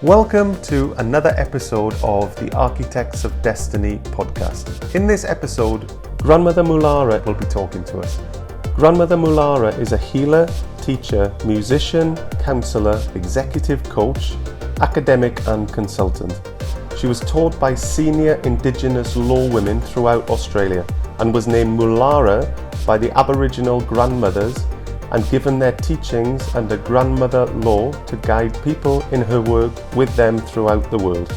Welcome to another episode of the Architects of Destiny podcast. In this episode, Grandmother Mulara will be talking to us. Grandmother Mulara is a healer, teacher, musician, counsellor, executive coach, academic and consultant. She was taught by senior Indigenous law women throughout Australia and was named Mulara by the Aboriginal grandmothers and given their teachings under grandmother law to guide people in her work with them throughout the world.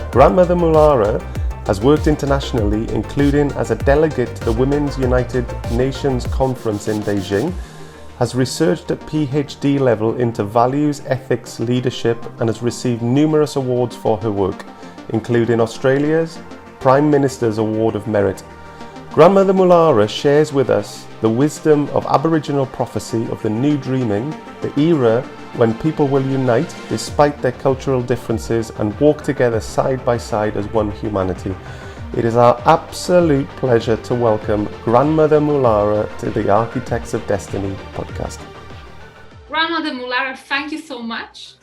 Grandmother Mulara has worked internationally, including as a delegate to the Women's United Nations Conference in Beijing, has researched at PhD level into values, ethics, leadership, and has received numerous awards for her work, including Australia's Prime Minister's Award of Merit. Grandmother Mulara shares with us the wisdom of Aboriginal prophecy of the new dreaming, the era when people will unite despite their cultural differences and walk together side by side as one humanity. It is our absolute pleasure to welcome Grandmother Mulara to the Architects of Destiny podcast. Grandmother Mulara, thank you so much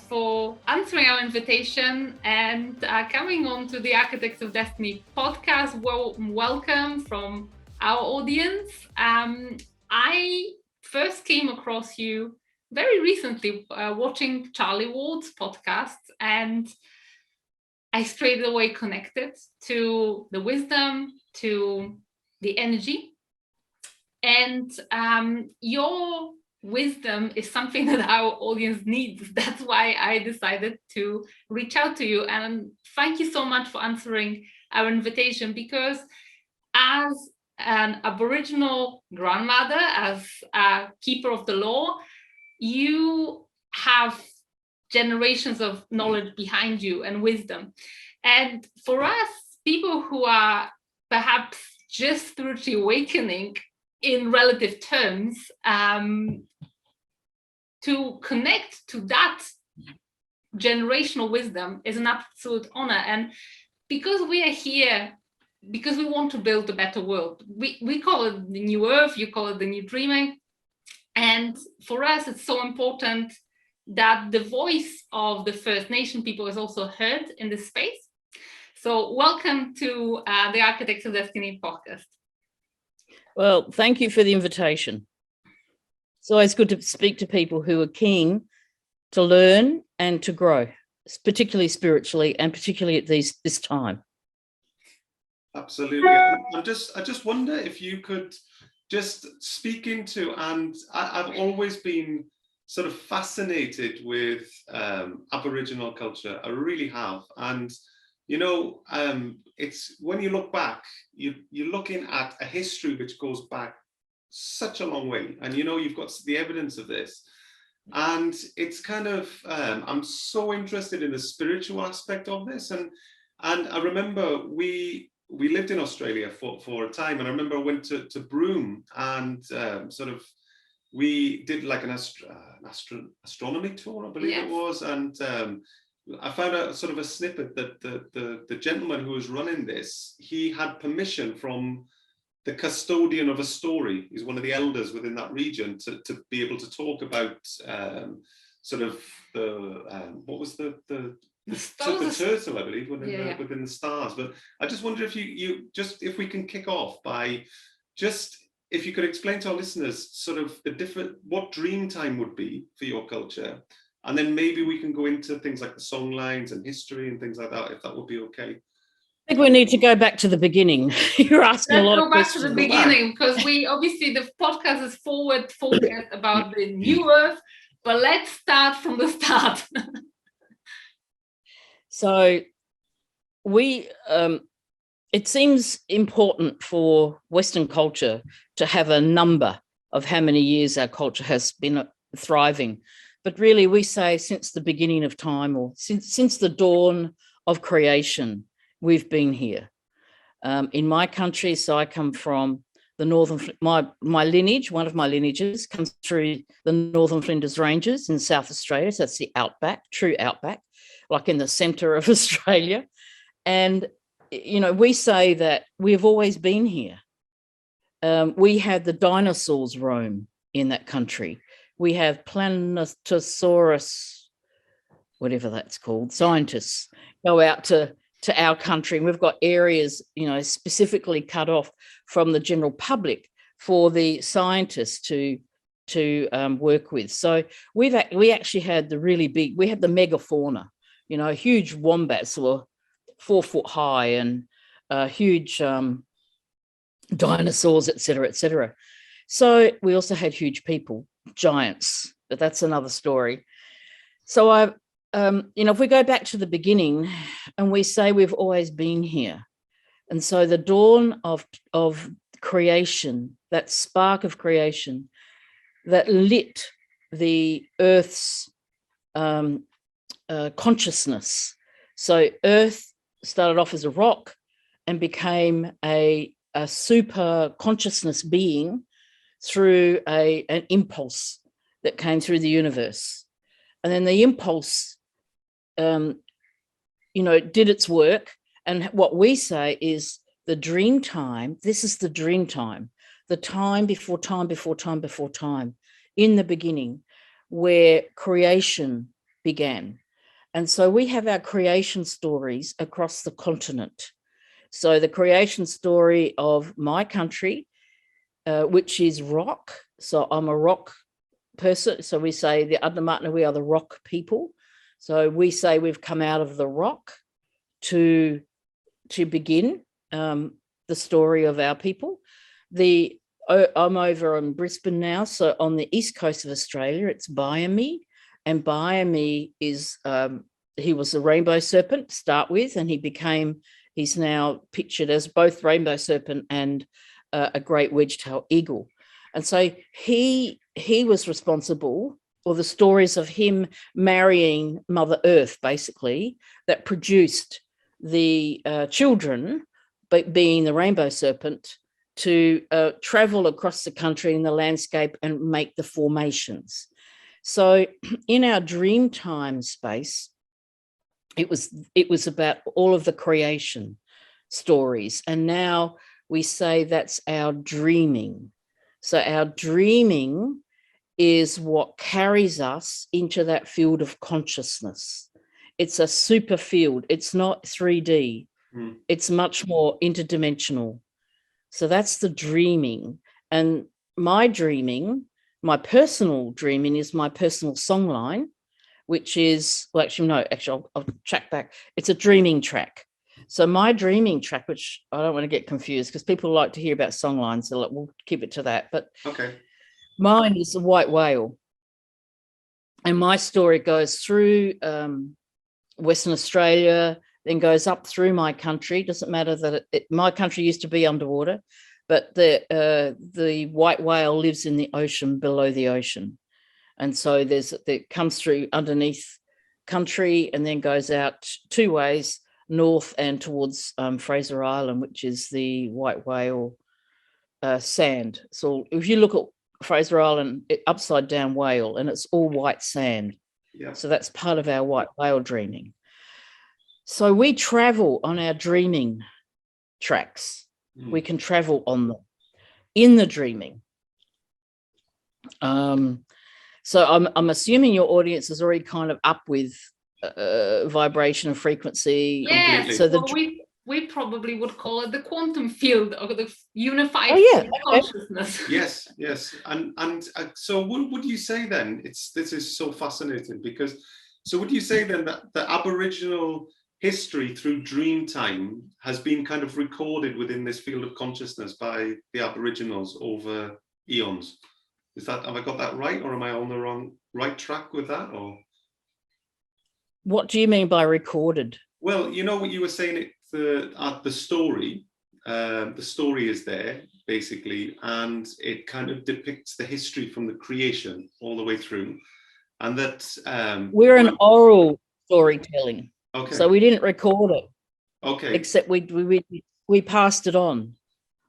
for answering our invitation and coming on to the Architects of Destiny podcast. Welcome from our audience. I first came across you very recently watching Charlie Ward's podcast, and I straight away connected to the wisdom, to the energy, and your wisdom is something that our audience needs. That's why I decided to reach out to you. And thank you so much for answering our invitation, because as an Aboriginal grandmother, as a keeper of the law, you have generations of knowledge behind you and wisdom. And for us, people who are perhaps just spiritually awakening in relative terms, to connect to that generational wisdom is an absolute honor. And because we are here, because we want to build a better world, we call it the new earth, you call it the new dreaming. And for us, it's so important that the voice of the First Nation people is also heard in this space. So welcome to the Architects of Destiny podcast. Well, thank you for the invitation. It's always good to speak to people who are keen to learn and to grow, particularly spiritually and particularly at this time. Absolutely. I just wonder if you could just speak into, and I've always been sort of fascinated with Aboriginal culture. I really have. And, you know, it's when you look back, you're looking at a history which goes back such a long way, and you know, you've got the evidence of this, and it's kind of I'm so interested in the spiritual aspect of this, and I remember we lived in Australia for a time, and I remember I went to Broome, and sort of we did like an astronomy tour, I believe. Yes. It was, and I found out sort of a snippet that the gentleman who was running this, he had permission from the custodian of a story. He's one of the elders within that region to be able to talk about sort of the what was the turtle, I believe, within the stars. But I just wonder if if we can kick off by just if you could explain to our listeners sort of the different, what dreamtime would be for your culture, and then maybe we can go into things like the song lines and history and things like that, if that would be okay. I think we need to go back to the beginning. You're asking a lot of questions. Let's go back to the beginning, because we obviously, the podcast is forward focused about the new earth, but let's start from the start. So it seems important for Western culture to have a number of how many years our culture has been thriving. But really, we say since the beginning of time, or since the dawn of creation, we've been here. In my country, so I come from the northern, my lineage, one of my lineages comes through the Northern Flinders Ranges in South Australia. So that's the outback, true outback, like in the centre of Australia. And, you know, we say that we've always been here. We had the dinosaurs roam in that country. We have Planetosaurus whatever that's called, scientists go out to our country, and we've got areas, specifically cut off from the general public for the scientists to work with. So we actually had we had the megafauna, huge wombats were 4 foot high, and huge dinosaurs, et cetera, et cetera. So we also had huge people, giants, but that's another story. So if we go back to the beginning and we say we've always been here, and so the dawn of creation, that spark of creation that lit the Earth's consciousness. So Earth started off as a rock and became a super consciousness being through an impulse that came through the universe. And then the impulse, did its work. And what we say is the dream time, this is the dream time, the time before time before time before time, in the beginning, where creation began. And so we have our creation stories across the continent. So the creation story of my country, which is rock. So I'm a rock person. So we say the Adnyamathanha, we are the rock people. So we say we've come out of the rock to begin the story of our people. I'm over in Brisbane now. So on the east coast of Australia, it's Biami. And Biami is, he was a rainbow serpent to start with, and he's now pictured as both rainbow serpent and a great wedge-tailed eagle. And so he was responsible for the stories of him marrying Mother Earth, basically, that produced the children, but being the rainbow serpent, to travel across the country in the landscape and make the formations. So in our dream time space, it was about all of the creation stories. And now we say that's our dreaming. So our dreaming is what carries us into that field of consciousness. It's a super field. It's not 3D. It's much more interdimensional. So that's the dreaming. And my dreaming, my personal dreaming, is my personal songline, which is, I'll track back. It's a dreaming track. So my dreaming track, which I don't want to get confused because people like to hear about songlines, so we'll keep it to that. But okay, mine is the white whale. And my story goes through Western Australia, then goes up through my country. Doesn't matter that my country used to be underwater, but the white whale lives in the ocean, below the ocean. And so it comes through underneath country and then goes out 2 ways, north and towards Fraser Island, which is the white whale sand. So if you look at Fraser Island, upside down whale, and it's all white sand. Yeah. So that's part of our white whale dreaming. So we travel on our dreaming tracks. We can travel on them in the dreaming. So I'm assuming your audience is already kind of up with vibration and frequency. Yes, so we probably would call it the quantum field, or the unified consciousness. Yes. And so what would you say then? This is so fascinating, because so would you say then that the Aboriginal history through dream time has been kind of recorded within this field of consciousness by the Aboriginals over eons? Have I got that right, or am I on the right track with that? Or what do you mean by recorded? Well, you know what you were saying, the story. The story is there basically, and it kind of depicts the history from the creation all the way through, and that we're an oral storytelling. Okay. So we didn't record it. Okay. Except we passed it on.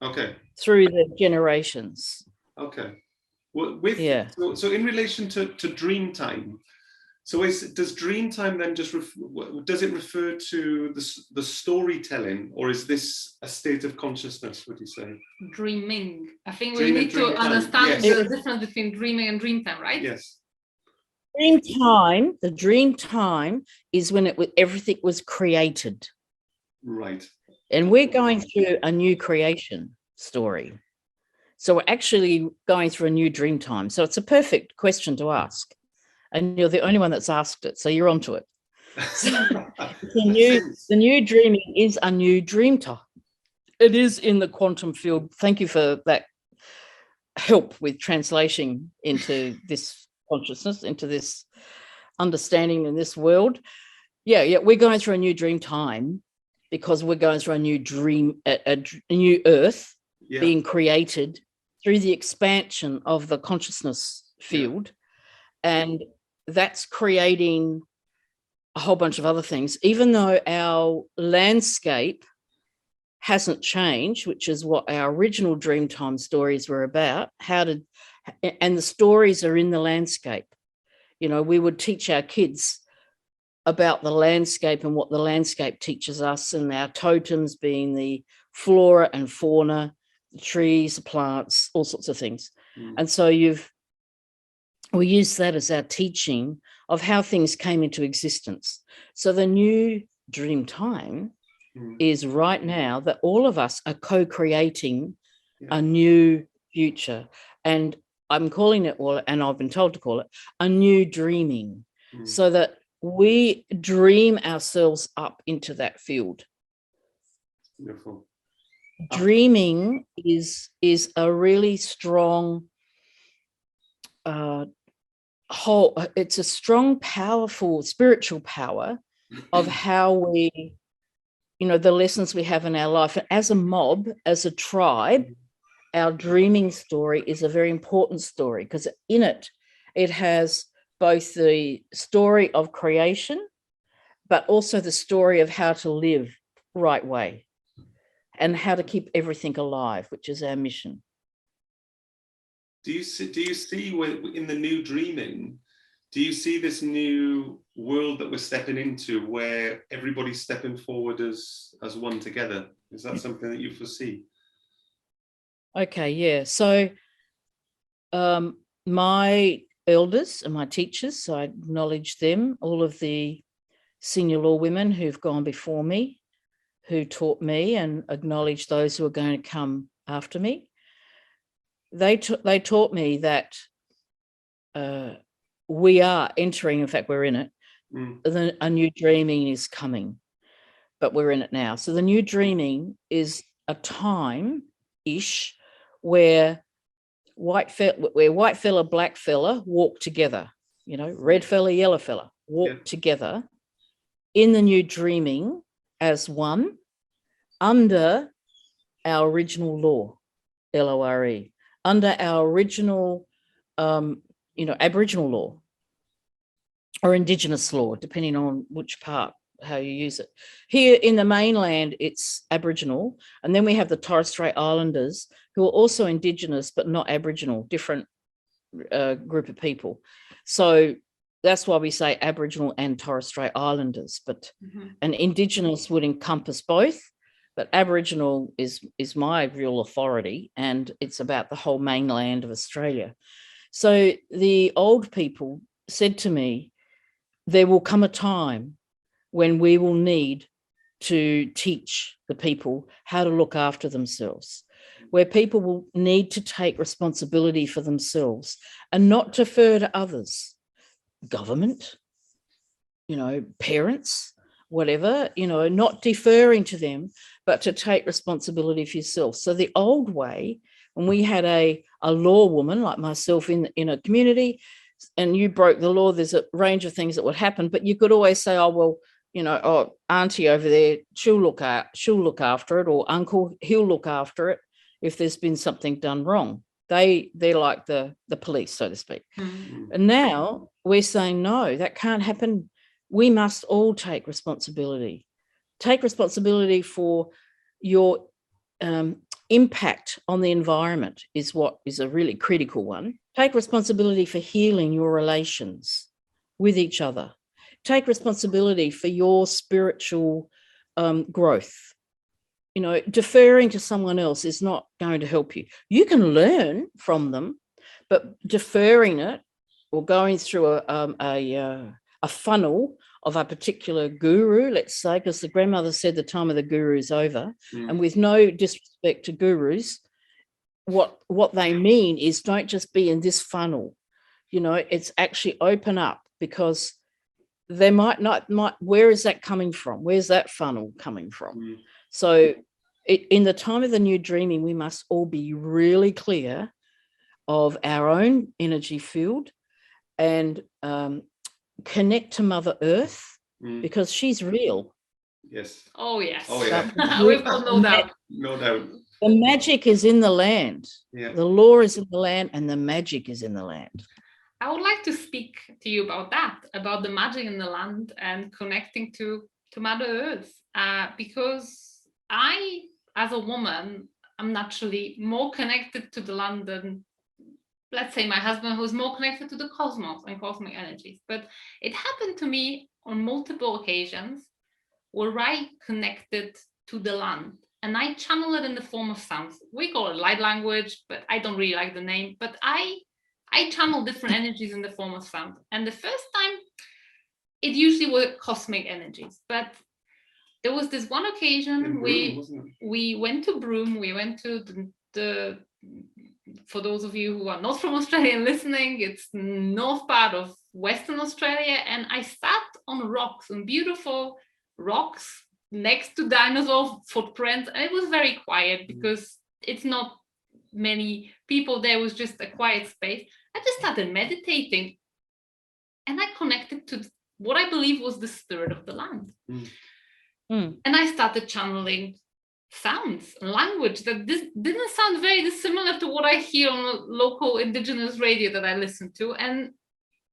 Okay. Through the generations. Okay. Well, so in relation to dream time, so does dream time then just does it refer to the storytelling, or is this a state of consciousness, would you say? Dreaming. I think we need to understand the difference between dreaming and dream time, right? Yes. The dream time is when everything was created. Right. And we're going through a new creation story. So we're actually going through a new dream time. So it's a perfect question to ask. And you're the only one that's asked it. So you're onto it. So the new dreaming is a new dream time. It is in the quantum field. Thank you for that help with translating into this consciousness, into this understanding in this world. Yeah, we're going through a new dream time because we're going through a new dream, a new earth being created through the expansion of the consciousness field. And that's creating a whole bunch of other things, even though our landscape hasn't changed, which is what our original Dreamtime stories were about. And the stories are in the landscape. You know, we would teach our kids about the landscape and what the landscape teaches us, and our totems being the flora and fauna, the trees, the plants, all sorts of things. And so we use that as our teaching of how things came into existence. So the new dream time is right now that all of us are co-creating a new future. And I'm calling it, and I've been told to call it, a new dreaming, so that we dream ourselves up into that field. Beautiful. Dreaming is a really strong it's a strong, powerful spiritual power of how we, the lessons we have in our life. And as a mob, as a tribe, our dreaming story is a very important story, because in it has both the story of creation, but also the story of how to live right way and how to keep everything alive, which is our mission. Do you see in the new dreaming, do you see this new world that we're stepping into where everybody's stepping forward as one together? Is that something that you foresee? Okay, yeah. So my elders and my teachers, so I acknowledge them, all of the senior law women who've gone before me, who taught me, and acknowledge those who are going to come after me. They taught me that we are entering, in fact, we're in it. A new dreaming is coming, but we're in it now. So the new dreaming is a time-ish where white fella, black fella walk together, red fella, yellow fella walk together in the new dreaming as one under our original law, LORE. Under our original, Aboriginal law or Indigenous law, depending on which part, how you use it. Here in the mainland, it's Aboriginal. And then we have the Torres Strait Islanders, who are also Indigenous, but not Aboriginal, different group of people. So that's why we say Aboriginal and Torres Strait Islanders. But an Indigenous would encompass both. But Aboriginal is my real authority, and it's about the whole mainland of Australia. So the old people said to me, there will come a time when we will need to teach the people how to look after themselves, where people will need to take responsibility for themselves and not defer to others, government, parents, whatever, not deferring to them, but to take responsibility for yourself. So the old way, when we had a law woman like myself in a community, and you broke the law, there's a range of things that would happen, but you could always say, auntie over there, she'll look after it, or uncle, he'll look after it if there's been something done wrong. They're like the police, so to speak. And now we're saying, no, that can't happen. We must all take responsibility. Take responsibility for your impact on the environment is what is a really critical one. Take responsibility for healing your relations with each other. Take responsibility for your spiritual growth. Deferring to someone else is not going to help you. You can learn from them, but deferring it or going through a funnel of a particular guru, let's say, because the grandmother said the time of the guru is over. And with no disrespect to gurus, what they mean is don't just be in this funnel. It's actually open up, because they might where is that coming from? Where's that funnel coming from? So in the time of the new dreaming, we must all be really clear of our own energy field and connect to Mother Earth, because she's real. Yes. Oh, yes. Oh, yeah. We've got no doubt. No doubt. The magic is in the land. Yeah. The law is in the land, and the magic is in the land. I would like to speak to you about that, about the magic in the land and connecting to Mother Earth, because I, as a woman, I'm naturally more connected to the land than, let's say, my husband, who's more connected to the cosmos and cosmic energies. But it happened to me on multiple occasions where I connected to the land, and I channel it in the form of sounds. We call it light language, but I don't really like the name. But I channel different energies in the form of sound. And the first time, it usually were cosmic energies. But there was this one occasion we went to Broome. We went to the for those of you who are not from Australia and listening, it's north part of Western Australia. And I sat on rocks, on beautiful rocks next to dinosaur footprints. And it was very quiet because it's not many people there. It was just a quiet space. I just started meditating, and I connected to what I believe was the spirit of the land. And I started channeling sounds and language that didn't sound very dissimilar to what I hear on a local Indigenous radio that I listen to. And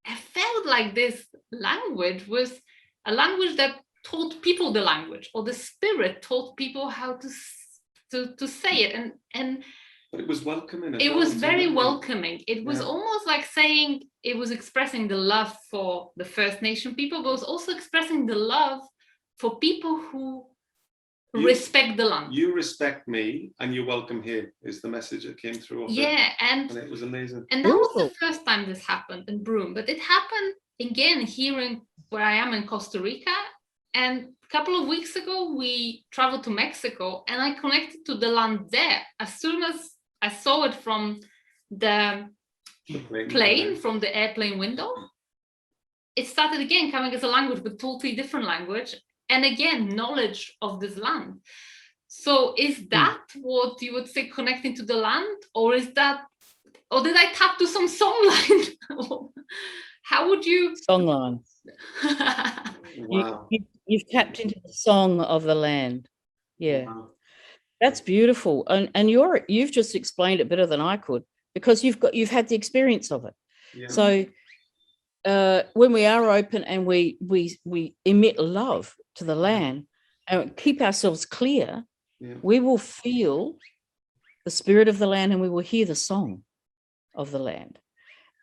I felt like this language was a language that taught people the language, or the spirit taught people how to say it. And but it was welcoming. It was very welcoming. It was almost like saying, it was expressing the love for the First Nation people, but it was also expressing the love for people who respect the land. You respect me and you're welcome here, is the message that came through. And it was amazing. And that was the first time this happened in Broome, but it happened again here in where I am in Costa Rica. And a couple of weeks ago, we traveled to Mexico, and I connected to the land there. As soon as I saw it from the plane, from the airplane window, it started again coming as a language, but totally different language. And again, knowledge of this land. So is that what you would say, connecting to the land? Or is that, or did I tap to some songline? How would you? Songline. Wow. You've tapped into the song of the land. Yeah. Wow. That's beautiful. And you've just explained it better than I could, because you've had the experience of it. Yeah. So when we are open and we emit love to the land and keep ourselves clear, we will feel the spirit of the land, and we will hear the song of the land.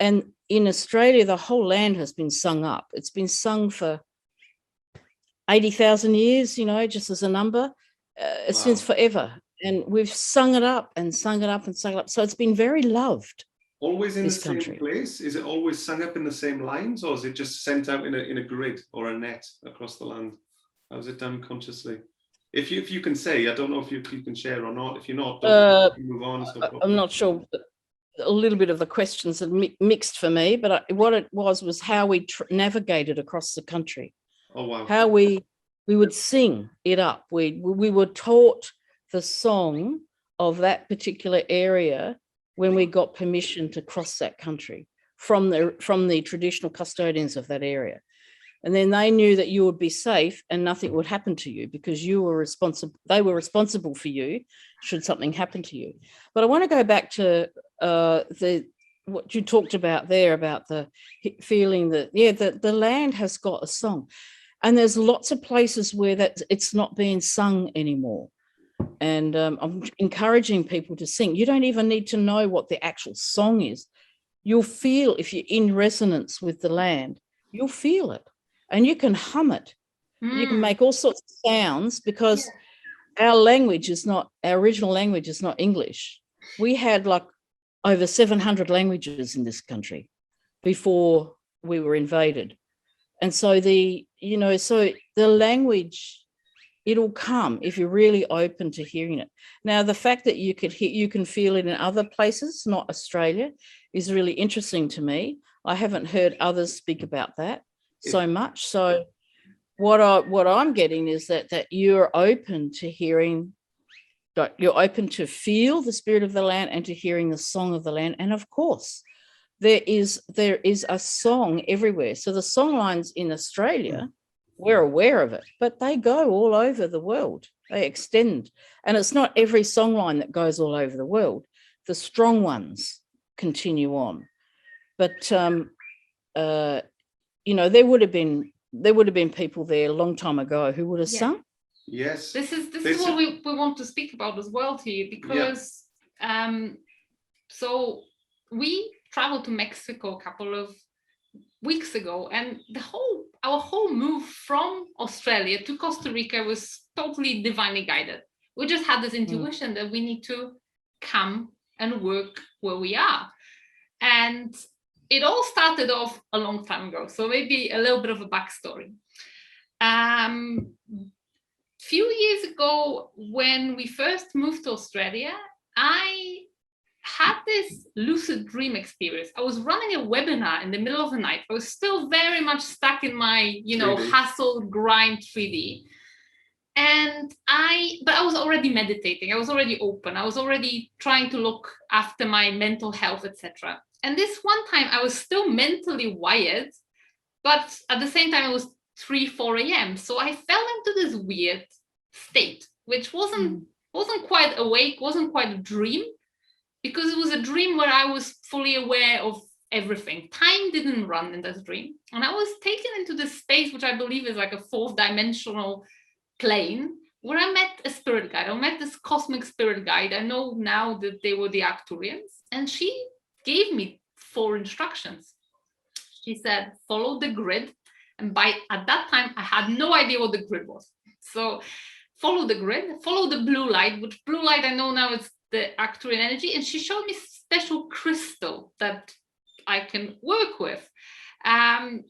And in Australia, the whole land has been sung up. It's been sung for 80,000 years, just as a number, since forever. And we've sung it up and sung it up and sung it up. So it's been very loved. Always in the same place? Is it always sung up in the same lines, or is it just sent out in a grid or a net across the land? How's it done consciously? If you can say, I don't know if you can share or not. If you're not, move on. I'm not sure. A little bit of the questions are mixed for me, but what it was how we navigated across the country. Oh, wow. How we would sing it up. We were taught the song of that particular area when we got permission to cross that country from the traditional custodians of that area. And then they knew that you would be safe and nothing would happen to you, because you were responsible. They were responsible for you should something happen to you. But I want to go back to what you talked about there, about the feeling that, the land has got a song. And there's lots of places where it's not being sung anymore. And I'm encouraging people to sing. You don't even need to know what the actual song is. You'll feel, if you're in resonance with the land, you'll feel it. And you can hum it. You can make all sorts of sounds, because our original language is not English. We had like over 700 languages in this country. before we were invaded. And so the language, it'll come if you're really open to hearing it. Now, the fact that you can feel it in other places, not Australia, is really interesting to me. I haven't heard others speak about that so much. So what I'm getting is that you're open to hearing, you're open to feel the spirit of the land and to hearing the song of the land. And of course, there is a song everywhere. So the song lines in Australia, we're aware of it, but they go all over the world. They extend. And it's not every song line that goes all over the world. The strong ones continue on. But there would have been people there a long time ago who would have sung. Yes. This is what we want to speak about as well to you, because so we traveled to Mexico a couple of weeks ago, and our whole move from Australia to Costa Rica was totally divinely guided. We just had this intuition that we need to come and work where we are. And it all started off a long time ago. So maybe a little bit of a backstory. Few years ago, when we first moved to Australia, I had this lucid dream experience. I was running a webinar in the middle of the night. I was still very much stuck in my, 3D. Hustle, grind 3D. But I was already meditating. I was already open. I was already trying to look after my mental health, etc. And this one time I was still mentally wired, but at the same time it was 3-4 a.m. So I fell into this weird state, which wasn't quite awake, wasn't quite a dream, because it was a dream where I was fully aware of everything. Time didn't run in this dream. And I was taken into this space, which I believe is like a 4th dimensional plane, where I met a spirit guide. I met this cosmic spirit guide. I know now that they were the Arcturians. And she gave me 4 instructions. She said, follow the grid. And at that time, I had no idea what the grid was. So follow the grid, follow the blue light, which blue light I know now is the Arcturian energy. And she showed me a special crystal that I can work with. And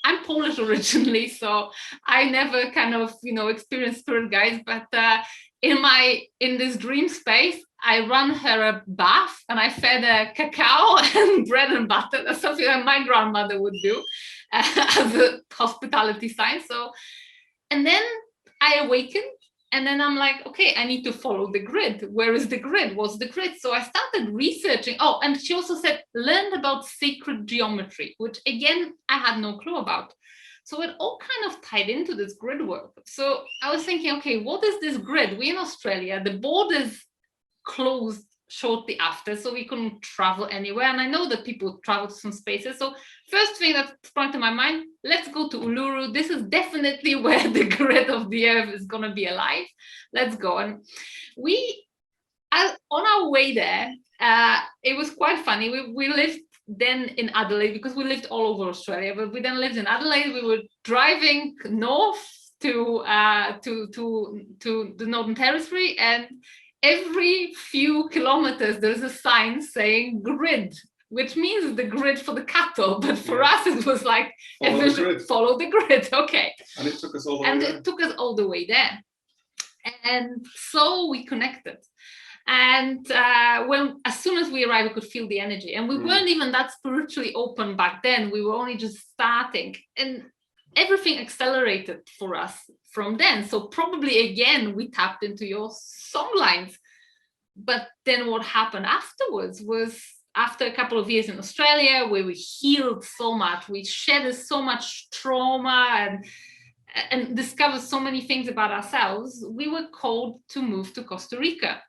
I'm Polish originally, so I never kind of, experienced spirit guides, but in this dream space, I ran her a bath and I fed her cacao and bread and butter. That's something that my grandmother would do as a hospitality sign. So, and then I awakened, and then I'm like, okay, I need to follow the grid. Where is the grid? What's the grid? So I started researching. Oh, and she also said, learn about sacred geometry, which again, I had no clue about. So it all kind of tied into this grid work. So I was thinking, okay, what is this grid? We're in Australia, the borders closed shortly after, so we couldn't travel anywhere. And I know that people travel to some spaces. So first thing that sprung to my mind, let's go to Uluru. This is definitely where the grid of the earth is going to be alive. Let's go. And on our way there, it was quite funny. We lived then in Adelaide, because we lived all over Australia, but we then lived in Adelaide. We were driving north to the Northern Territory, and every few kilometers there's a sign saying grid, which means the grid for the cattle, but for us it was like follow the grid. Okay. And it took us all the way there. And so we connected. And as soon as we arrived, we could feel the energy. And we weren't even that spiritually open back then. We were only just starting. And everything accelerated for us from then. So probably, again, we tapped into your song lines. But then what happened afterwards was, after a couple of years in Australia, where we healed so much, we shedded so much trauma and discovered so many things about ourselves, we were called to move to Costa Rica.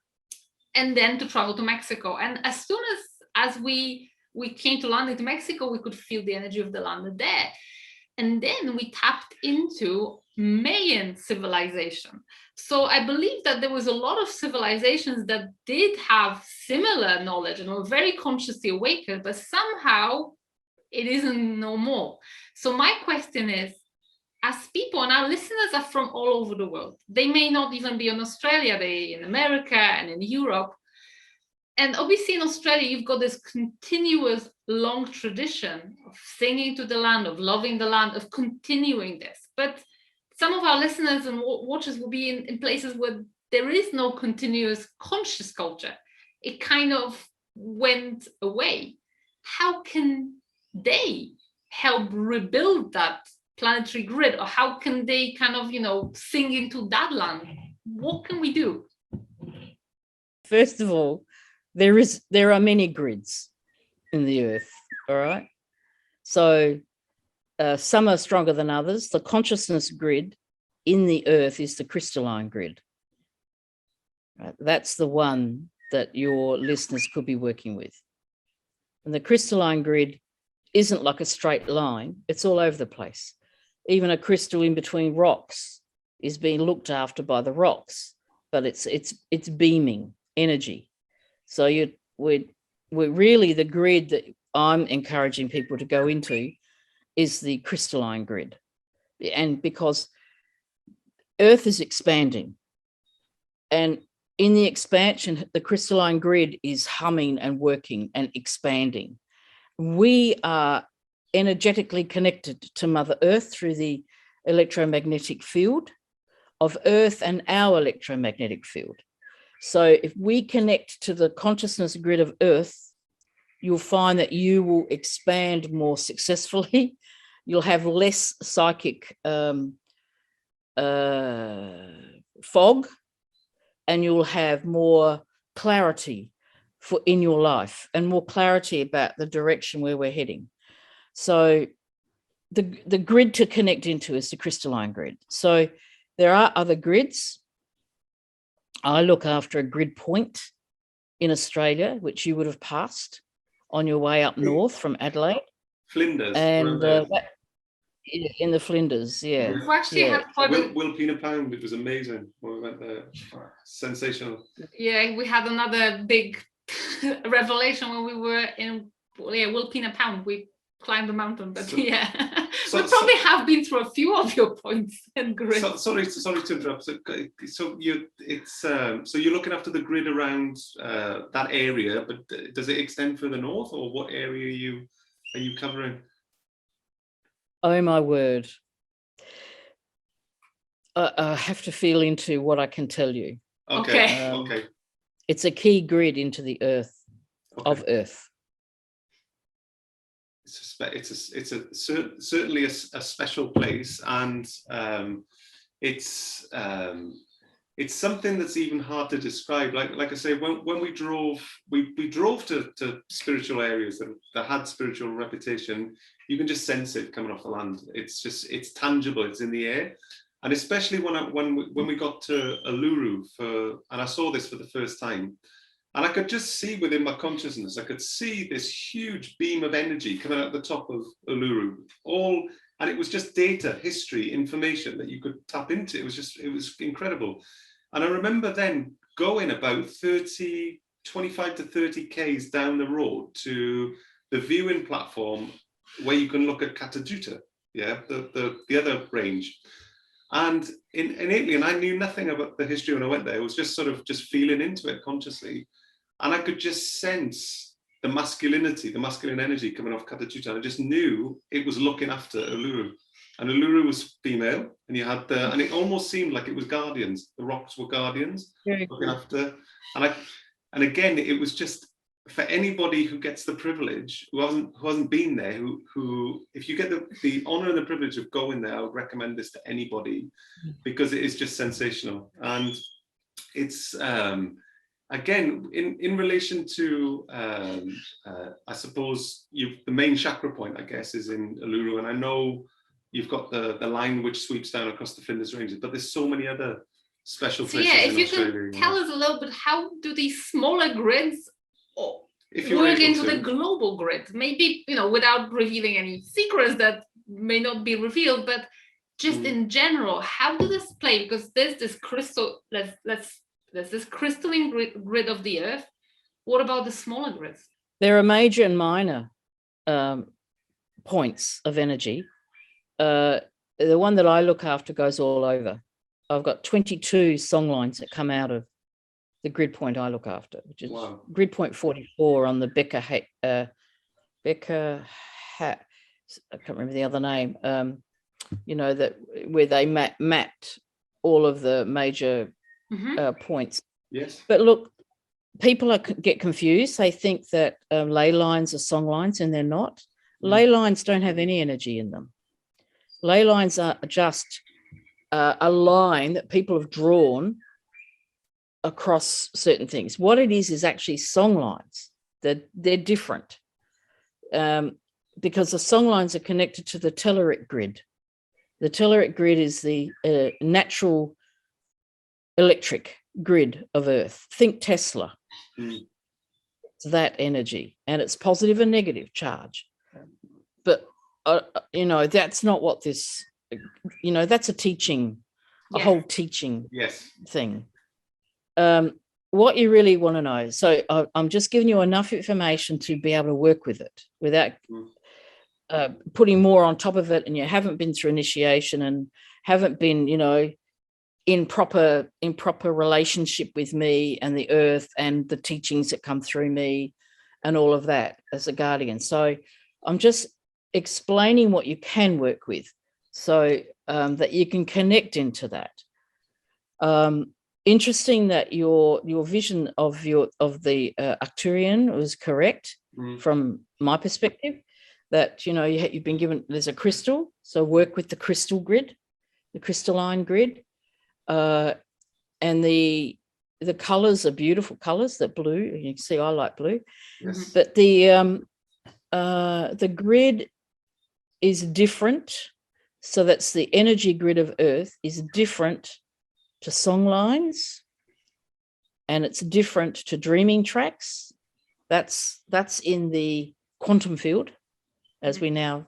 And then to travel to Mexico. And as soon as we came to land in Mexico, we could feel the energy of the land there. And then we tapped into Mayan civilization. So I believe that there was a lot of civilizations that did have similar knowledge and were very consciously awakened, but somehow it isn't no more. So my question is, as people, and our listeners are from all over the world, they may not even be in Australia, they're in America and in Europe. And obviously in Australia, you've got this continuous long tradition of singing to the land, of loving the land, of continuing this. But some of our listeners and watchers will be in places where there is no continuous conscious culture. It kind of went away. How can they help rebuild that planetary grid, or how can they kind of, sing into that land? What can we do? First of all, there are many grids in the earth, all right? So some are stronger than others. The consciousness grid in the earth is the crystalline grid. Right? That's the one that your listeners could be working with. And the crystalline grid isn't like a straight line. It's all over the place. Even a crystal in between rocks is being looked after by the rocks, but it's beaming energy. So we're really, the grid that I'm encouraging people to go into is the crystalline grid. And because Earth is expanding, and in the expansion, the crystalline grid is humming and working and expanding. We are energetically connected to Mother Earth through the electromagnetic field of Earth and our electromagnetic field. So if we connect to the consciousness grid of Earth, you'll find that you will expand more successfully. You'll have less psychic fog, and you'll have more clarity in your life and more clarity about the direction where we're heading. So the grid to connect into is the crystalline grid. So there are other grids. I look after a grid point in Australia, which you would have passed on your way up north from Adelaide. Flinders. And in the Flinders, yeah. We've actually had quite Wilpena Pound, it was amazing when we went there. Sensational. Yeah, we had another big revelation when we were in Wilpena Pound. We climbed the mountain, but we probably have been through a few of your points and grids. Sorry to interrupt. So you're looking after the grid around that area, but does it extend further north, or what area are you covering? Oh my word. I have to feel into what I can tell you. Okay. Okay. It's a key grid into the earth, of Earth. Certainly a special place, and it's something that's even hard to describe. Like I say, when we drove to spiritual areas that had spiritual reputation, you can just sense it coming off the land. It's tangible. It's in the air. And especially when we got to Uluru and I saw this for the first time, and I could just see within my consciousness, I could see this huge beam of energy coming out the top of Uluru, and it was just data, history, information that you could tap into. It was incredible. And I remember then going about 25 to 30 Ks down the road to the viewing platform where you can look at Katajuta, the other range. And innately, and I knew nothing about the history when I went there, it was just sort of just feeling into it consciously. And I could just sense the masculine energy coming off Katajuta. And I just knew it was looking after Uluru. And Uluru was female, and you had and it almost seemed like it was guardians. The rocks were guardians looking after. And again, it was just for anybody who gets the privilege, who hasn't been there, who if you get the honor and the privilege of going there, I would recommend this to anybody, because it is just sensational. And it's again in relation to I suppose the main chakra point, I guess, is in Uluru, and I know you've got the line which sweeps down across the Flinders Ranges, but there's so many other special places in Australia. If you can tell us a little bit, how do these smaller grids work into the global grid? Maybe, without revealing any secrets that may not be revealed, but just in general, how do this play? Because there's this there's this crystalline grid of the earth. What about the smaller grids? There are major and minor points of energy. The one that I look after goes all over. I've got 22 song lines that come out of the grid point I look after, which is grid point 44 on the Becker Becca, I can't remember the other name, that where they mapped all of the major points. Yes. But look, people get confused. They think that ley lines are song lines, and they're not. Ley lines don't have any energy in them. Ley lines are just a line that people have drawn across certain things. What it is actually song lines. They're different because the song lines are connected to the telluric grid. The telluric grid is the natural electric grid of Earth. Think Tesla. It's that energy, and it's positive and negative charge. But that's not what this. That's a teaching, a whole teaching thing. What you really want to know. So I'm just giving you enough information to be able to work with it without putting more on top of it, and you haven't been through initiation and haven't been, in proper relationship with me and the earth and the teachings that come through me and all of that as a guardian. So I'm just explaining what you can work with so that you can connect into that. Interesting that your vision of the Arcturian was correct from my perspective, that you've been given, there's a crystal, so work with the crystal grid, the crystalline grid, and the colors are beautiful colors. That blue, you can see I like blue. Yes. But the grid is different, so that's the energy grid of Earth is different to song lines, and it's different to dreaming tracks. That's in the quantum field, as we now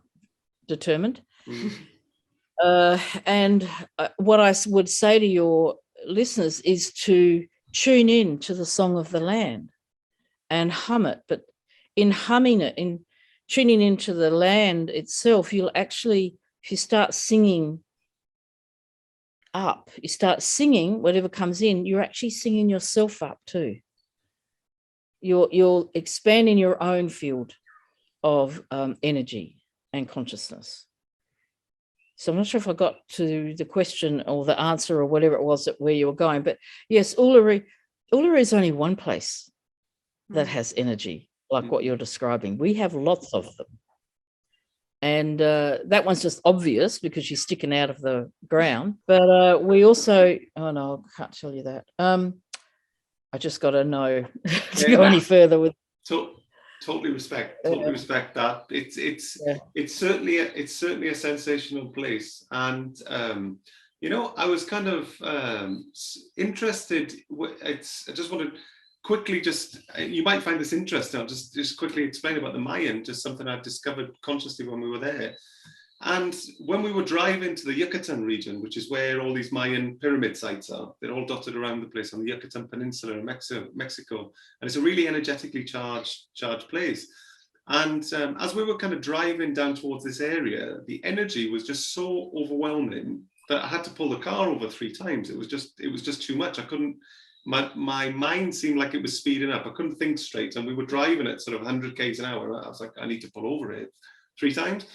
determined. And what I would say to your listeners is to tune in to the song of the land and hum it. But in humming it, in tuning into the land itself, you'll actually, if you start singing up, you start singing whatever comes in, you're actually singing yourself up too. You're expanding your own field of energy and consciousness. So I'm not sure if I got to the question or the answer or whatever it was where you were going, but yes, Uluru is only one place that has energy like what you're describing. We have lots of them. And that one's just obvious because she's sticking out of the ground. But we also, oh no, I can't tell you that. I just got to know to go any further with. Totally respect that. It's certainly a sensational place, and I was kind of interested. I just want to quickly you might find this interesting. I'll just quickly explain about the Mayan, just something I discovered consciously when we were there. And when we were driving to the Yucatan region, which is where all these Mayan pyramid sites are, they're all dotted around the place on the Yucatan Peninsula in Mexico. And it's a really energetically charged place. And as we were kind of driving down towards this area, the energy was just so overwhelming that I had to pull the car over 3 times. It was just too much. I couldn't. My mind seemed like it was speeding up. I couldn't think straight. And we were driving at sort of 100 k's an hour. I was like, I need to pull over it 3 times.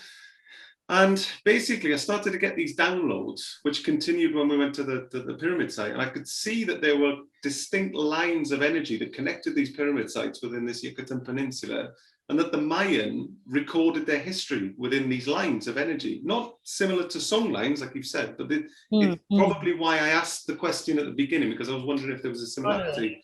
And basically, I started to get these downloads, which continued when we went to the pyramid site. And I could see that there were distinct lines of energy that connected these pyramid sites within this Yucatan Peninsula, and that the Mayan recorded their history within these lines of energy. Not similar to song lines, like you've said, but it's probably why I asked the question at the beginning, because I was wondering if there was a similarity.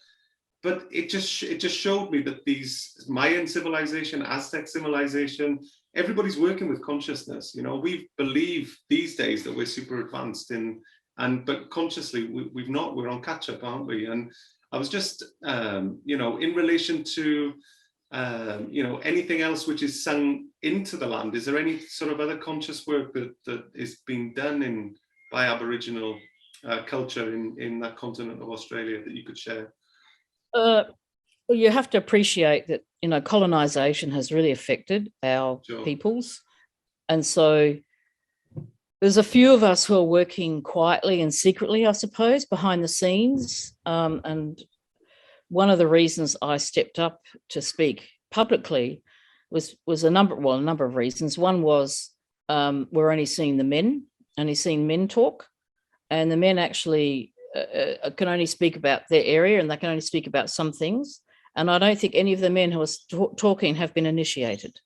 But it just showed me that these Mayan civilization, Aztec civilization, everybody's working with consciousness. We believe these days that we're super advanced but consciously we've not. We're on catch up, aren't we? And I was just, in relation to, anything else which is sung into the land. Is there any sort of other conscious work that is being done by Aboriginal culture in that continent of Australia that you could share? Well, you have to appreciate that, colonization has really affected our peoples. And so there's a few of us who are working quietly and secretly, I suppose, behind the scenes. And one of the reasons I stepped up to speak publicly was a number of reasons. One was we're only seeing men talk, and the men actually can only speak about their area, and they can only speak about some things. And I don't think any of the men who are talking have been initiated.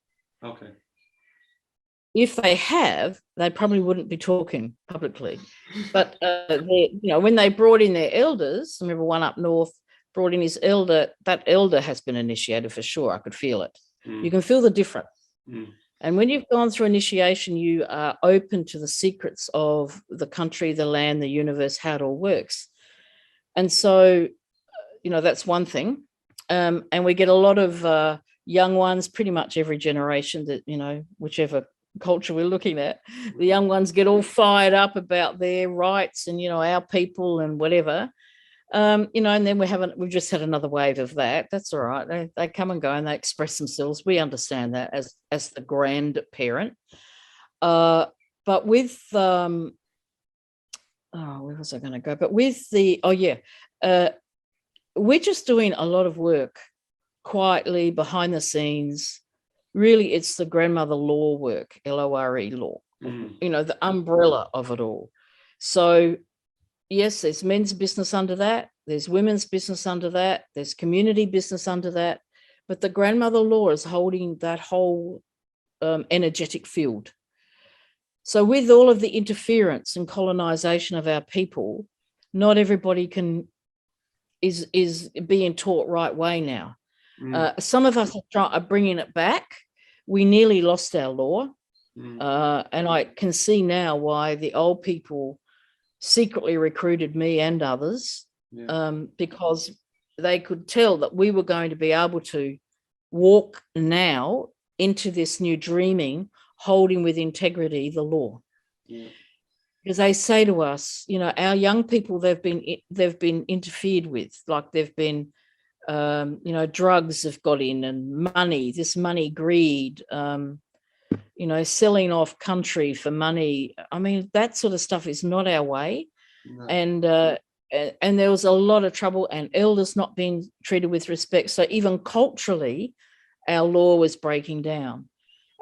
Okay. If they have, they probably wouldn't be talking publicly. But when they brought in their elders, I remember one up north brought in his elder. That elder has been initiated for sure. I could feel it. You can feel the difference. And when you've gone through initiation, you are open to the secrets of the country, the land, the universe, how it all works. And so, that's one thing. And we get a lot of young ones, pretty much every generation that, whichever culture we're looking at, the young ones get all fired up about their rights and, our people and whatever. And then we've just had another wave of that. That's all right. They come and go and they express themselves. We understand that as the grandparent. But with where was I going to go? But with we're just doing a lot of work quietly behind the scenes. Really, it's the grandmother law work, LORE law, the umbrella of it all. So yes, there's men's business under that. There's women's business under that. There's community business under that. But the grandmother law is holding that whole energetic field. So with all of the interference and colonization of our people, not everybody is being taught right way now. Some of us are bringing it back. We nearly lost our law. And I can see now why the old people secretly recruited me and others, because they could tell that we were going to be able to walk now into this new dreaming, holding with integrity the law. Because they say to us, our young people, they've been interfered with, like they've been, drugs have got in, and money, greed, selling off country for money. I mean, that sort of stuff is not our way. No. And there was a lot of trouble, and elders not being treated with respect. So even culturally, our law was breaking down.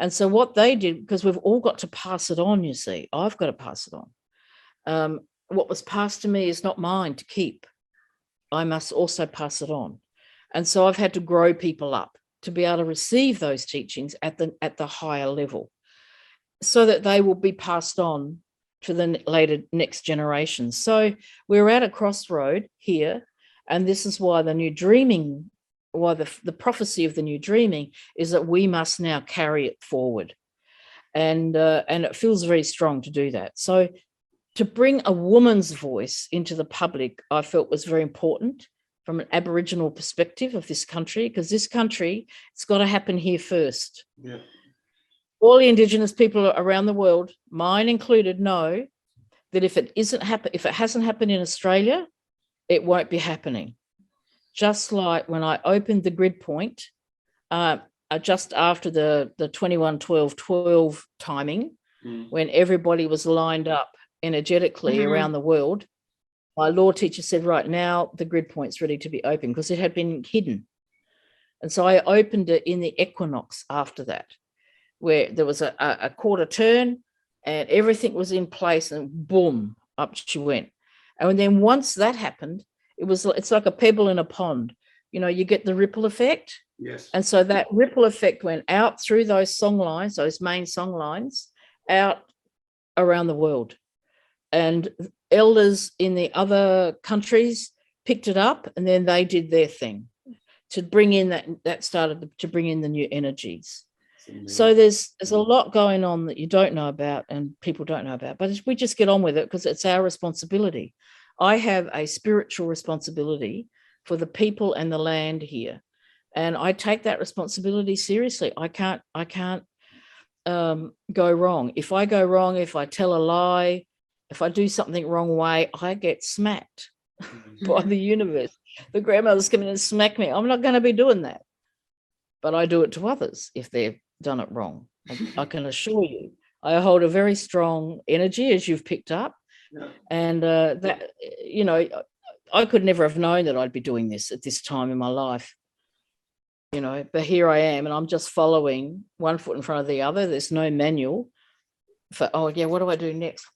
And so what they did, because we've all got to pass it on, you see, I've got to pass it on. What was passed to me is not mine to keep. I must also pass it on. And so I've had to grow people up to be able to receive those teachings at the higher level, so that they will be passed on to the next generations. So we're at a crossroad here, and this is why the new dreaming, why the prophecy of the new dreaming is that we must now carry it forward, and it feels very strong to do that. So to bring a woman's voice into the public, I felt was very important from an Aboriginal perspective of this country, because this country, it's got to happen here first. Yeah. All the Indigenous people around the world, mine included, know that if it hasn't happened in Australia, it won't be happening. Just like when I opened the grid point, just after the 21-12-12 timing, when everybody was lined up energetically around the world, my law teacher said, right now, the grid point's ready to be open, because it had been hidden. And so I opened it in the equinox after that, where there was a quarter turn and everything was in place, and boom, up she went. And then once that happened, it's like a pebble in a pond. You get the ripple effect. Yes. And so that ripple effect went out through those song lines, those main song lines, out around the world. And elders in the other countries picked it up, and then they did their thing to bring in that started to bring in the new energies. So there's a lot going on that you don't know about and people don't know about, but we just get on with it because it's our responsibility. I have a spiritual responsibility for the people and the land here, and I take that responsibility seriously. I can't go wrong. If I go wrong, if I tell a lie, if I do something wrong way, I get smacked by the universe. The grandmothers come in and smack me. I'm not going to be doing that. But I do it to others if they've done it wrong. I can assure you, I hold a very strong energy, as you've picked up. Yeah. And that, I could never have known that I'd be doing this at this time in my life. but here I am, and I'm just following one foot in front of the other. There's no manual for, what do I do next?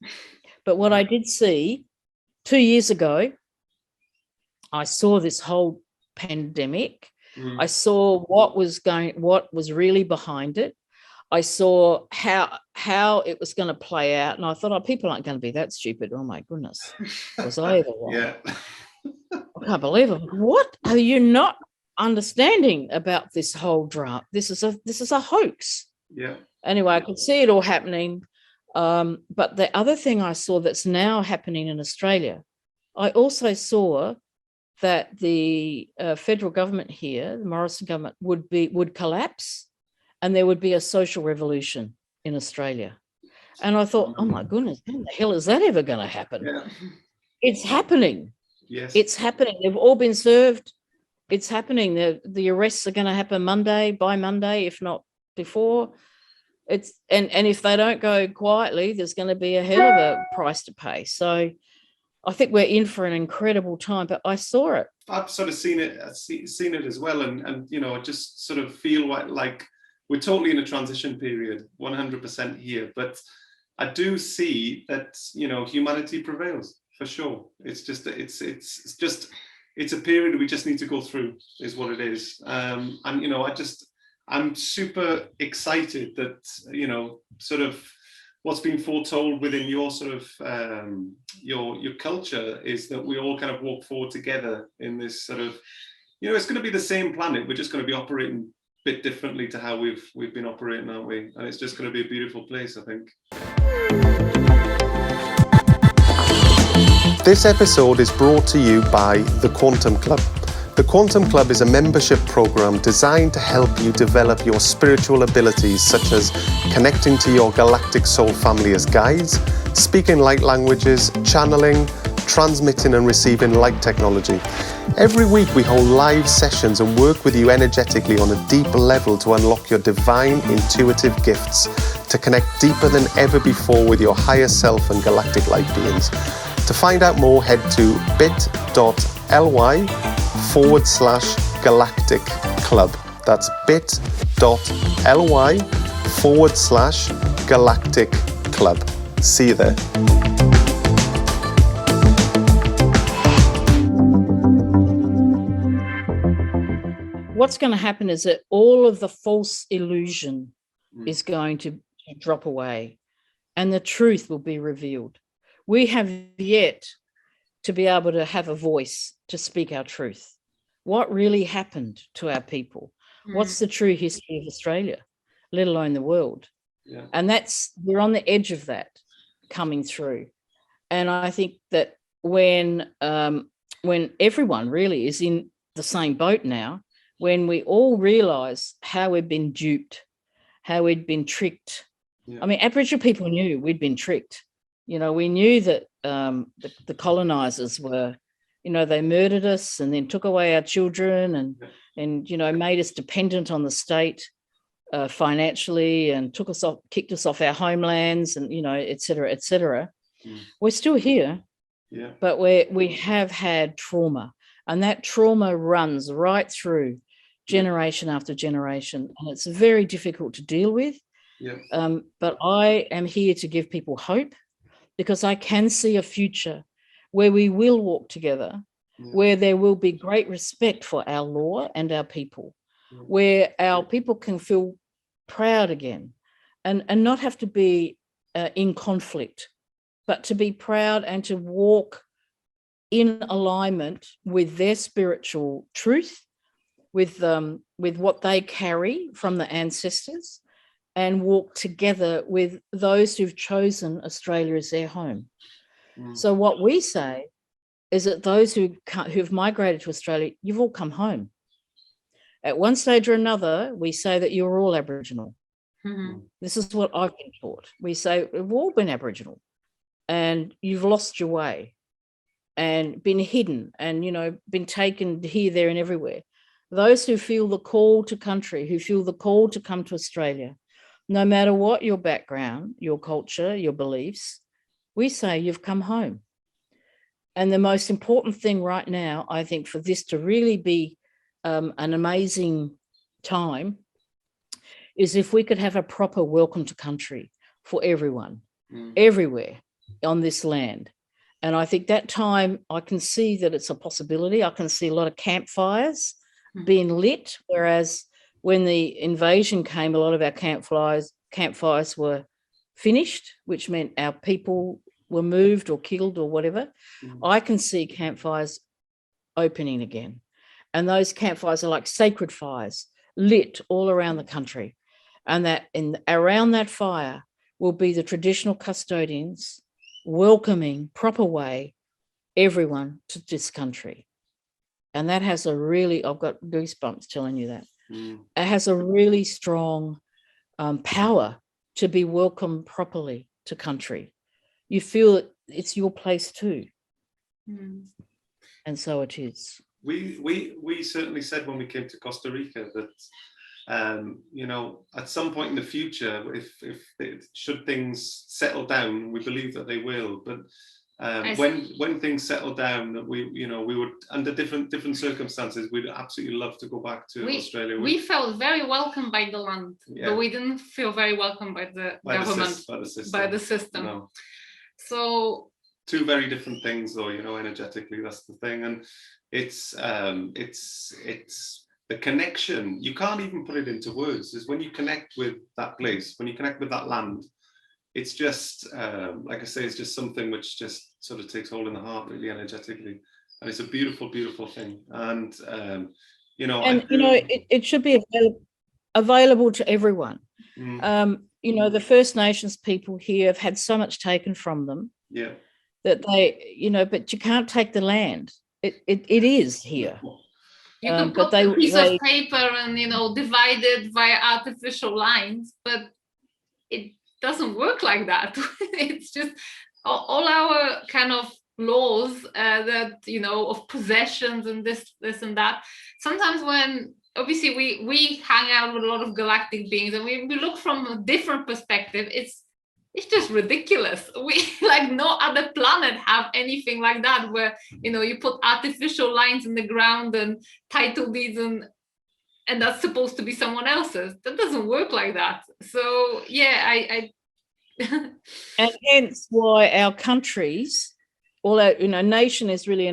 But what I did see 2 years ago, I saw this whole pandemic. I saw what was really behind it. I saw how it was going to play out, and I thought, people aren't going to be that stupid. Oh my goodness, was I ever wrong? Yeah. I can't believe it. What are you not understanding about this whole drama? This is a hoax. Yeah. Anyway, I could see it all happening. But the other thing I saw that's now happening in Australia, I also saw that the federal government here, the Morrison government, would collapse, and there would be a social revolution in Australia. And I thought, oh my goodness, how the hell is that ever going to happen? Yeah. It's happening. Yes. It's happening. They've all been served. It's happening. The arrests are going to happen by Monday, if not before. And if they don't go quietly, there's going to be a hell of a price to pay. So I think we're in for an incredible time, but I saw it. I've sort of seen it as well. And I just sort of feel like we're totally in a transition period, 100% here. But I do see that, humanity prevails for sure. It's just a period we just need to go through, is what it is. I'm super excited that, sort of what's been foretold within your sort of, your culture is that we all kind of walk forward together in this sort of, it's going to be the same planet. We're just going to be operating a bit differently to how we've been operating, aren't we? And it's just going to be a beautiful place, I think. This episode is brought to you by the Quantum Club. The Quantum Club is a membership program designed to help you develop your spiritual abilities, such as connecting to your galactic soul family as guides, speaking light languages, channeling, transmitting and receiving light technology. Every week we hold live sessions and work with you energetically on a deep level to unlock your divine intuitive gifts, to connect deeper than ever before with your higher self and galactic light beings. To find out more, head to bit.ly/galactic club. That's bit.ly/galactic club. See you there. What's going to happen is that all of the false illusion is going to drop away, and the truth will be revealed. We have yet to be able to have a voice to speak our truth. What really happened to our people? What's the true history of Australia, let alone the world? Yeah. And we're on the edge of that coming through. And I think that when everyone really is in the same boat now, when we all realize how we've been duped, how we'd been tricked. Yeah. I mean, Aboriginal people knew we'd been tricked. We knew that the colonizers were, they murdered us and then took away our children and made us dependent on the state financially, and kicked us off our homelands, and et cetera, et cetera. We're still here, but we have had trauma, and that trauma runs right through generation after generation, and it's very difficult to deal with. But I am here to give people hope, because I can see a future where we will walk together, where there will be great respect for our law and our people, where our people can feel proud again, and not have to be in conflict, but to be proud and to walk in alignment with their spiritual truth, with what they carry from the ancestors, and walk together with those who've chosen Australia as their home. So what we say is that those who've migrated to Australia, you've all come home. At one stage or another, we say that you're all Aboriginal. This is what I've been taught. We say we've all been Aboriginal, and you've lost your way and been hidden and, been taken here, there and everywhere. Those who feel the call to country, who feel the call to come to Australia, no matter what your background, your culture, your beliefs, we say you've come home. And the most important thing right now, I think, for this to really be an amazing time is if we could have a proper welcome to country for everyone, everywhere on this land. And I think that time, I can see that it's a possibility. I can see a lot of campfires being lit, whereas when the invasion came, a lot of our campfires were finished, which meant our people were moved or killed or whatever. I can see campfires opening again. And those campfires are like sacred fires lit all around the country. And that around that fire will be the traditional custodians welcoming proper way everyone to this country. And that has a really, I've got goosebumps telling you that. It has a really strong power to be welcomed properly to country. You feel it's your place too. And so it is. We certainly said when we came to Costa Rica that you know, at some point in the future, should things settle down, we believe that they will, but when things settle down, that we would, under different circumstances, we'd absolutely love to go back to Australia. We felt very welcome by the land, but we didn't feel very welcome by the government, by the system. No. So two very different things, though, you know, energetically, that's the thing. And it's the connection, you can't even put it into words, is when you connect with that place, when you connect with that land, it's just, like I say, it's just something which just sort of takes hold in the heart, really, energetically. And it's a beautiful, beautiful thing. And, you know, it should be available to everyone. You know, the First Nations people here have had so much taken from them. Yeah. That they, you know, but you can't take the land. It is here. You can put a piece of paper and, you know, divide it via artificial lines, but it doesn't work like that. It's just all our kind of laws that, you know, of possessions and this and that. Sometimes when, obviously, we hang out with a lot of galactic beings and we look from a different perspective, it's just ridiculous. We, like, no other planet have anything like that, where, you know, you put artificial lines in the ground and title deeds and that's supposed to be someone else's. That doesn't work like that. So yeah, I and hence why our countries, all our, you know, nation is really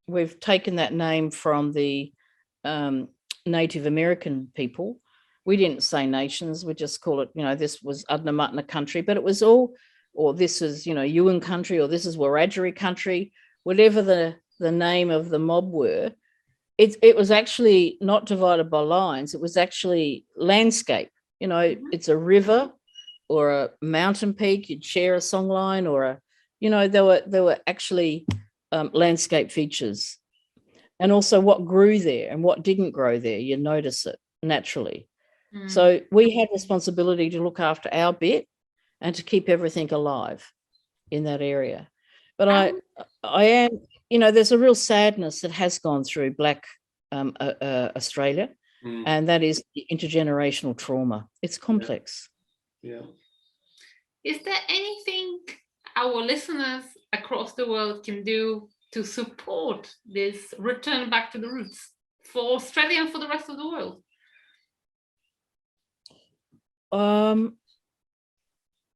we've taken that name from the Native American people. We didn't say nations, we just call it, you know, this was Adnyamathanha country, but it was all, or this is, you know, Yuin country, or this is Wiradjuri country, whatever the name of the mob were. It was actually not divided by lines, it was actually landscape. You know, it's a river or a mountain peak, you'd share a song line, or you know, there were actually landscape features. And also what grew there and what didn't grow there, you notice it naturally. So we had responsibility to look after our bit and to keep everything alive in that area. But I am, you know, there's a real sadness that has gone through Black Australia, and that is the intergenerational trauma. It's complex. Yeah. Is there anything our listeners across the world can do to support this return back to the roots for Australia and for the rest of the world?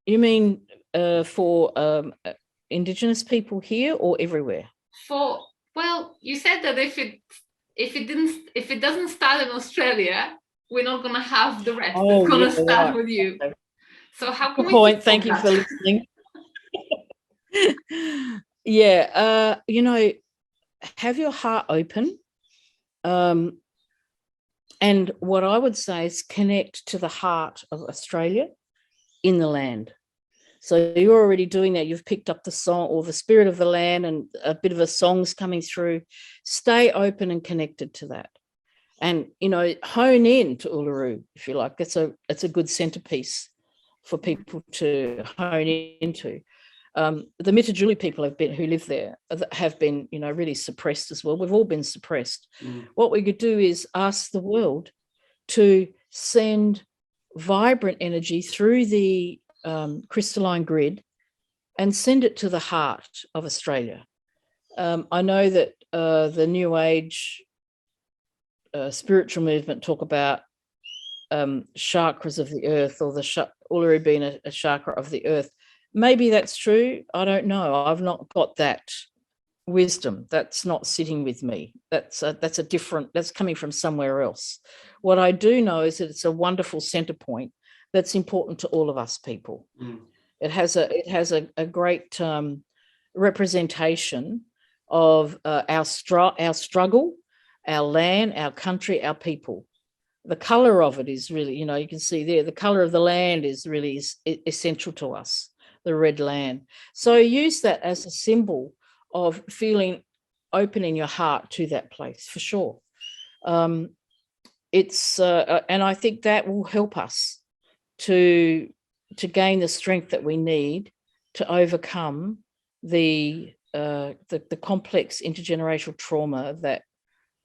You mean for Indigenous people here or everywhere? Well, you said that if it doesn't start in Australia, we're not going to have the rest. It's going to start with you. Okay. So how can Good point. Thank you for listening. Yeah, you know, have your heart open. And what I would say is connect to the heart of Australia in the land. So you're already doing that. You've picked up the song or the spirit of the land, and a bit of a song's coming through. Stay open and connected to that. And, you know, hone in to Uluru, if you like. It's a good centerpiece for people to hone into. The Mitjulu people who live there have been, you know, really suppressed as well. We've all been suppressed. What we could do is ask the world to send vibrant energy through the crystalline grid and send it to the heart of Australia. I know that the New Age spiritual movement talk about chakras of the earth, or the Uluru being a chakra of the earth. Maybe that's true. I don't know. I've not got that wisdom. That's not sitting with me. That's coming from somewhere else. What I do know is that it's a wonderful center point that's important to all of us people. It has a great representation of our struggle, our land, our country, our people. The color of it is really, you can see there, the color of the land is really essential to us, the red land. So use that as a symbol of feeling open in your heart to that place, for sure. And I think that will help us to gain the strength that we need to overcome the complex intergenerational trauma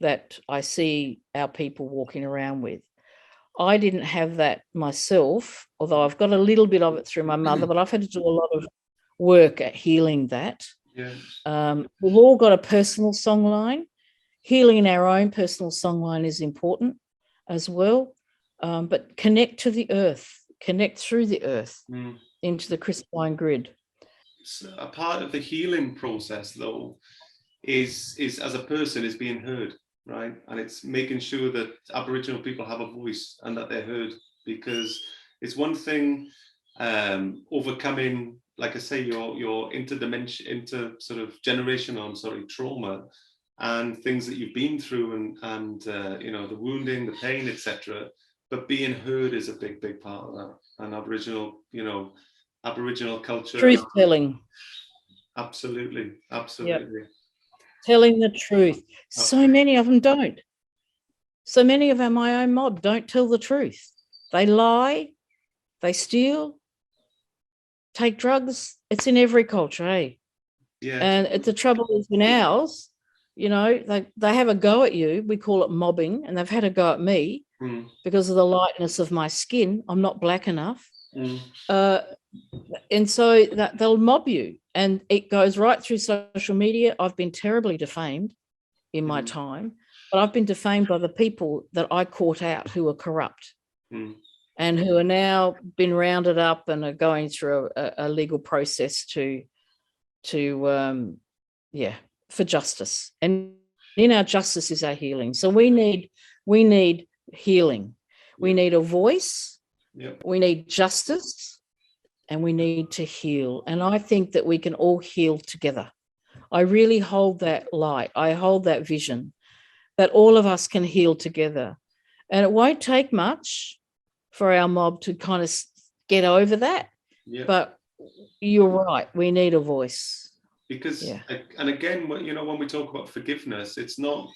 that I see our people walking around with. I didn't have that myself, although I've got a little bit of it through my mother, but I've had to do a lot of work at healing that. Yeah. We've all got a personal songline. Healing our own personal songline is important as well. But connect to the earth, connect through the earth into the crystalline grid. So a part of the healing process, though, is as a person is being heard, right? And it's making sure that Aboriginal people have a voice and that they're heard, because it's one thing overcoming, like I say, your inter sort of generational trauma and things that you've been through, and the wounding, the pain, etc. But being heard is a big part of that. And Aboriginal culture, truth telling. Absolutely. Yep. Telling the truth. So many of them don't. So many of my own mob don't tell the truth. They lie, they steal, take drugs. It's in every culture, eh? Yeah. And the trouble is in ours, they have a go at you. We call it mobbing, and they've had a go at me because of the lightness of my skin. I'm not black enough. And so that they'll mob you, and it goes right through social media. I've been terribly defamed in my time, but I've been defamed by the people that I caught out who are corrupt and who are now been rounded up and are going through a legal process for justice. And in our justice is our healing. So we need healing. We need a voice. We need justice. And we need to heal. And I think that we can all heal together. I really hold that light. I hold that vision that all of us can heal together. And it won't take much for our mob to kind of get over that. Yeah. But you're right. We need a voice. Because, and again, when we talk about forgiveness, it's not,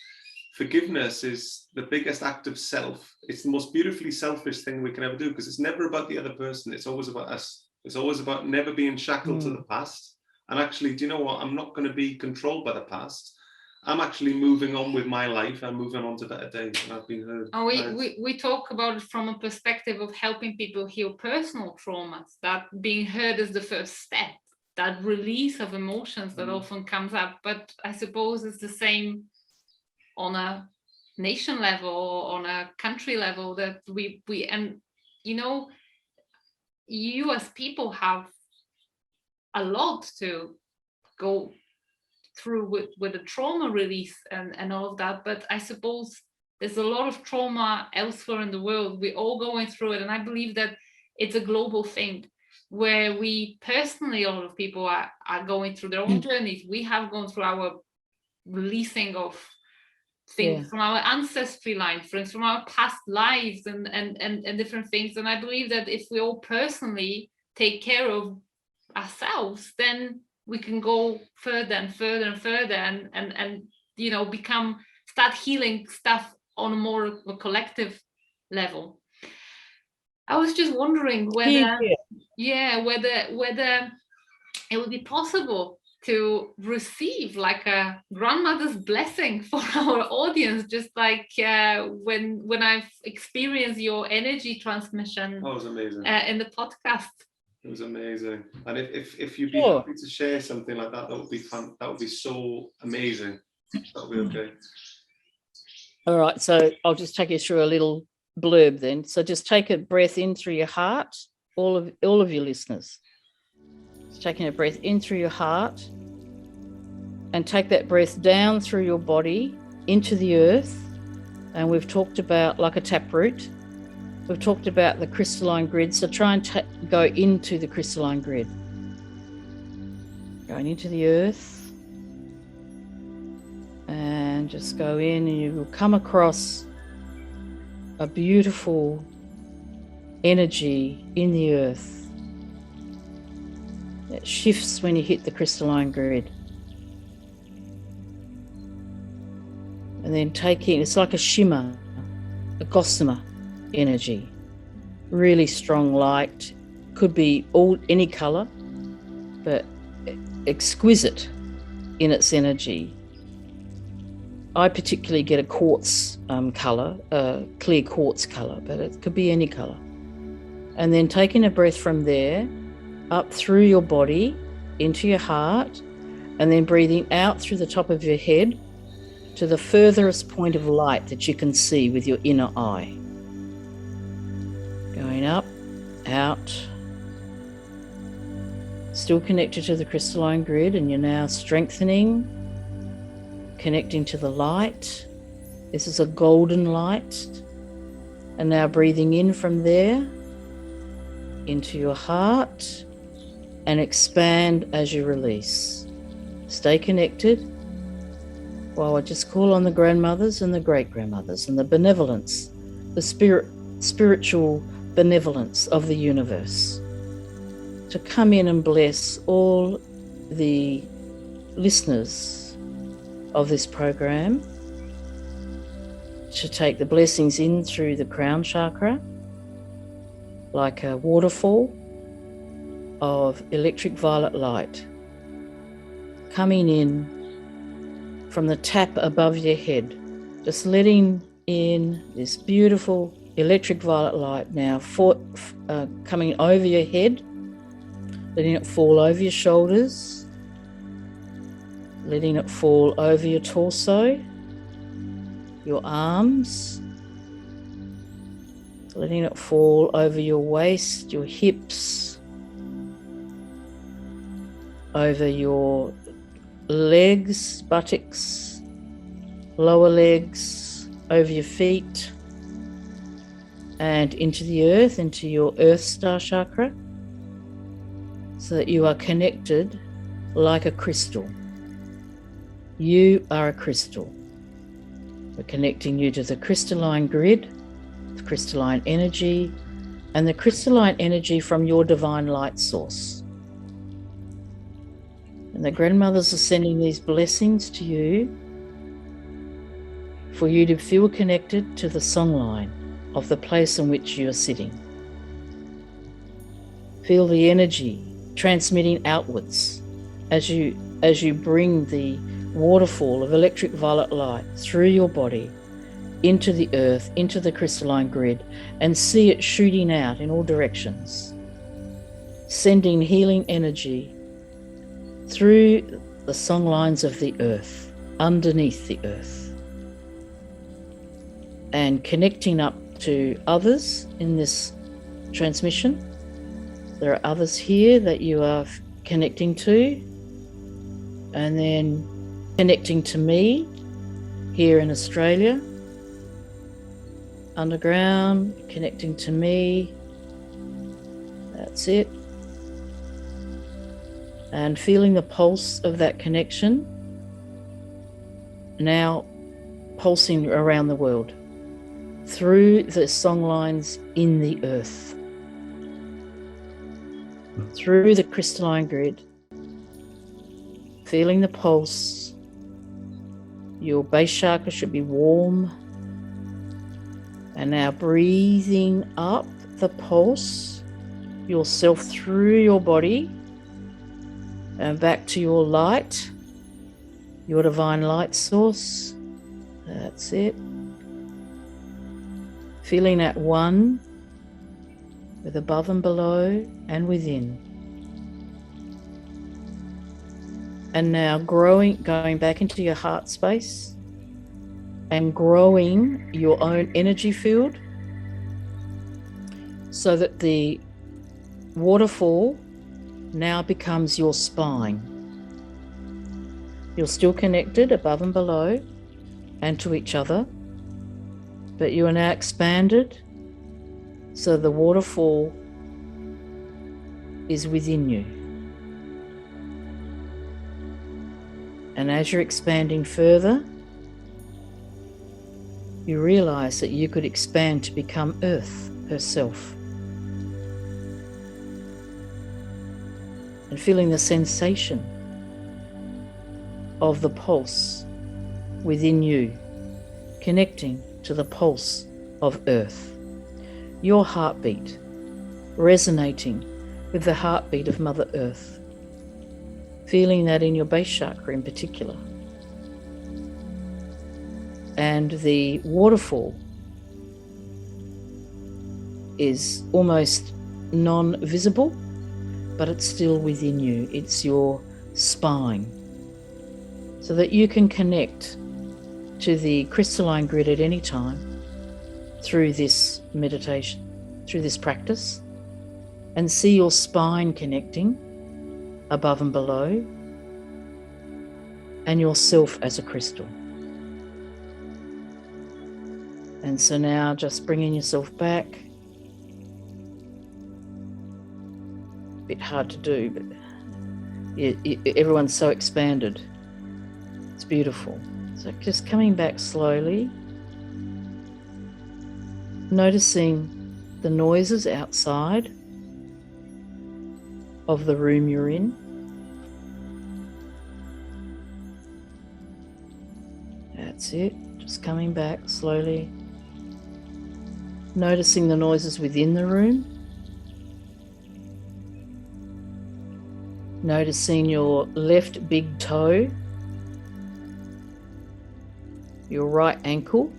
forgiveness is the biggest act of self. It's the most beautifully selfish thing we can ever do, because it's never about the other person. It's always about us. It's always about never being shackled to the past. And actually, do you know what? I'm not going to be controlled by the past. I'm actually moving on with my life. I'm moving on to better days, and I've been heard. And we talk about it from a perspective of helping people heal personal traumas, that being heard is the first step, that release of emotions that often comes up. But I suppose it's the same on a nation level, or on a country level, that we you as people have a lot to go through with the trauma release and all of that. But I suppose there's a lot of trauma elsewhere in the world. We're all going through it. And I believe that it's a global thing where we personally, a lot of people are going through their own journeys. We have gone through our releasing of things from our ancestry line, from our past lives and different things. And I believe that if we all personally take care of ourselves, then we can go further and further and further and start healing stuff on a more collective level. I was just wondering whether whether it would be possible to receive like a grandmother's blessing for our audience, just like when I've experienced your energy transmission. That was amazing. In the podcast. It was amazing. And if you'd be happy to share something like that, that would be fun. That would be so amazing. That would be okay. All right, so I'll just take you through a little blurb then. So just take a breath in through your heart, all of your listeners. Just taking a breath in through your heart, and take that breath down through your body into the earth. And we've talked about like a taproot. We've talked about the crystalline grid. So try and go into the crystalline grid. Going into the earth. And just go in, and you will come across a beautiful energy in the earth. It shifts when you hit the crystalline grid. And then take in, it's like a shimmer, a gossamer energy. Really strong light. Could be any colour, but exquisite in its energy. I particularly get a quartz colour, a clear quartz colour, but it could be any colour. And then taking a breath from there, up through your body, into your heart, and then breathing out through the top of your head to the furthest point of light that you can see with your inner eye. Going up, out, still connected to the crystalline grid, and you're now strengthening, connecting to the light. This is a golden light. And now breathing in from there into your heart and expand as you release. Stay connected while I just call on the grandmothers and the great-grandmothers and the benevolence, the spiritual benevolence of the universe to come in and bless all the listeners of this program, to take the blessings in through the crown chakra like a waterfall of electric violet light coming in from the tap above your head, just letting in this beautiful electric violet light now coming over your head, letting it fall over your shoulders, letting it fall over your torso, your arms, letting it fall over your waist, your hips, over your legs, buttocks, lower legs, over your feet, and into the earth, into your earth star chakra, so that you are connected like a crystal. You are a crystal. We're connecting you to the crystalline grid, the crystalline energy, and the crystalline energy from your divine light source. And the grandmothers are sending these blessings to you for you to feel connected to the songline of the place in which you are sitting. Feel the energy transmitting outwards as you bring the waterfall of electric violet light through your body into the earth, into the crystalline grid, and see it shooting out in all directions, sending healing energy through the songlines of the earth, underneath the earth, and connecting up to others in this transmission. There are others here that you are connecting to, and then connecting to me here in Australia, underground, connecting to me. That's it. And feeling the pulse of that connection now pulsing around the world through the songlines in the earth, through the crystalline grid, feeling the pulse. Your base chakra should be warm. And now breathing up the pulse yourself through your body and back to your light, your divine light source. That's it. Feeling at one with above and below and within. And now going back into your heart space, and growing your own energy field so that the waterfall now becomes your spine. You're still connected above and below and to each other, but you are now expanded so the waterfall is within you. And as you're expanding further, you realize that you could expand to become Earth herself. And feeling the sensation of the pulse within you, connecting to the pulse of Earth. Your heartbeat resonating with the heartbeat of Mother Earth. Feeling that in your base chakra in particular. And the waterfall is almost non-visible, but it's still within you. It's your spine. So that you can connect to the crystalline grid at any time through this meditation, through this practice, and see your spine connecting above and below, and yourself as a crystal. And so now just bringing yourself back. A bit hard to do, but everyone's so expanded. It's beautiful. So just coming back slowly, noticing the noises outside of the room you're in. That's it. Just coming back slowly. Noticing the noises within the room. Noticing your left big toe, your right ankle,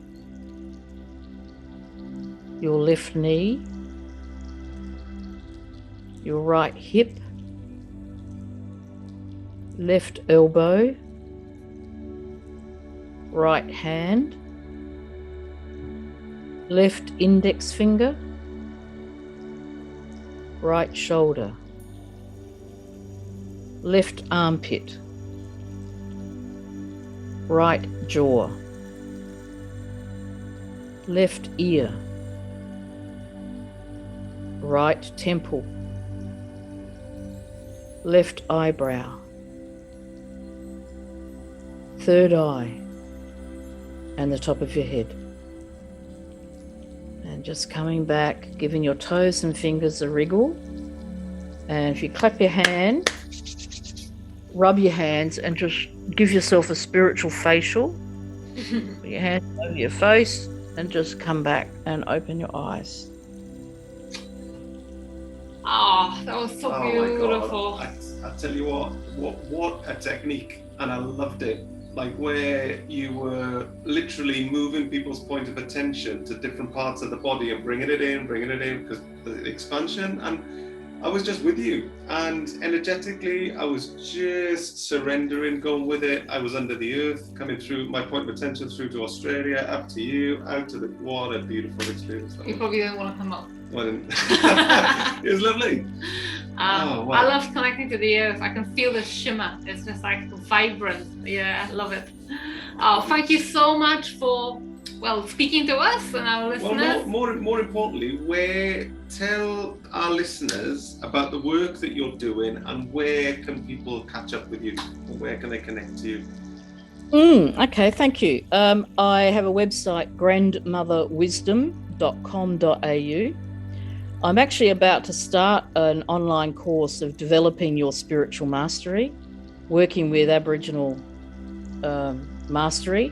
your left knee, your right hip, left elbow, right hand, left index finger, right shoulder, left armpit, right jaw, left ear, right temple, left eyebrow, third eye, and the top of your head. And just coming back, giving your toes and fingers a wriggle. And if you clap your hand, rub your hands and just give yourself a spiritual facial. Put your hands over your face and just come back and open your eyes. Oh, that was so beautiful. My God. I tell you what a technique, and I loved it. Like where you were literally moving people's point of attention to different parts of the body and bringing it in, because the expansion, and I was just with you, and energetically I was just surrendering, going with it. I was under the earth, coming through my point of attention through to Australia, up to you, out to the, what a beautiful experience. You probably didn't want to come up. Well, it was lovely. Wow. I love connecting to the earth. I can feel the shimmer. It's just like vibrant. Yeah, I love it. Oh, thank you so much for speaking to us and our listeners. Well, more importantly, tell our listeners about the work that you're doing and where can people catch up with you, or where can they connect to you? Okay, thank you. I have a website, grandmotherwisdom.com.au. I'm actually about to start an online course of developing your spiritual mastery, working with Aboriginal mastery,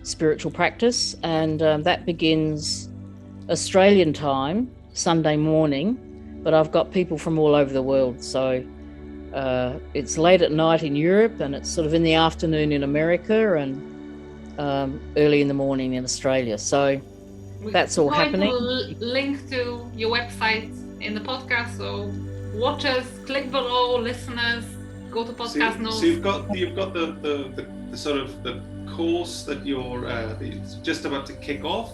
spiritual practice, and that begins Australian time, Sunday morning, but I've got people from all over the world. So it's late at night in Europe, and it's sort of in the afternoon in America, and early in the morning in Australia. So that's all happening. Link to your website in the podcast, so watchers click below, listeners go to podcast notes. So you've got the sort of the course that you're just about to kick off.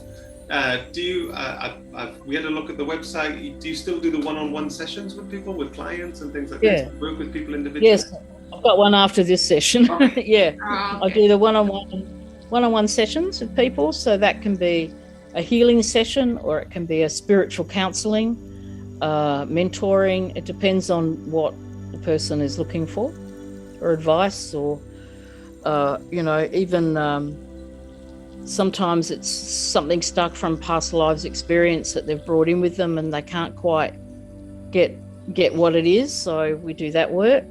Do you? We had a look at the website. Do you still do the one-on-one sessions with people, with clients, and things like that? Work with people individually? Yes, I've got one after this session. Okay. Yeah, Okay. I do the one-on-one sessions with people, so that can be a healing session, or it can be a spiritual counselling, mentoring. It depends on what the person is looking for, or advice, or even sometimes it's something stuck from past lives experience that they've brought in with them and they can't quite get what it is, so we do that work.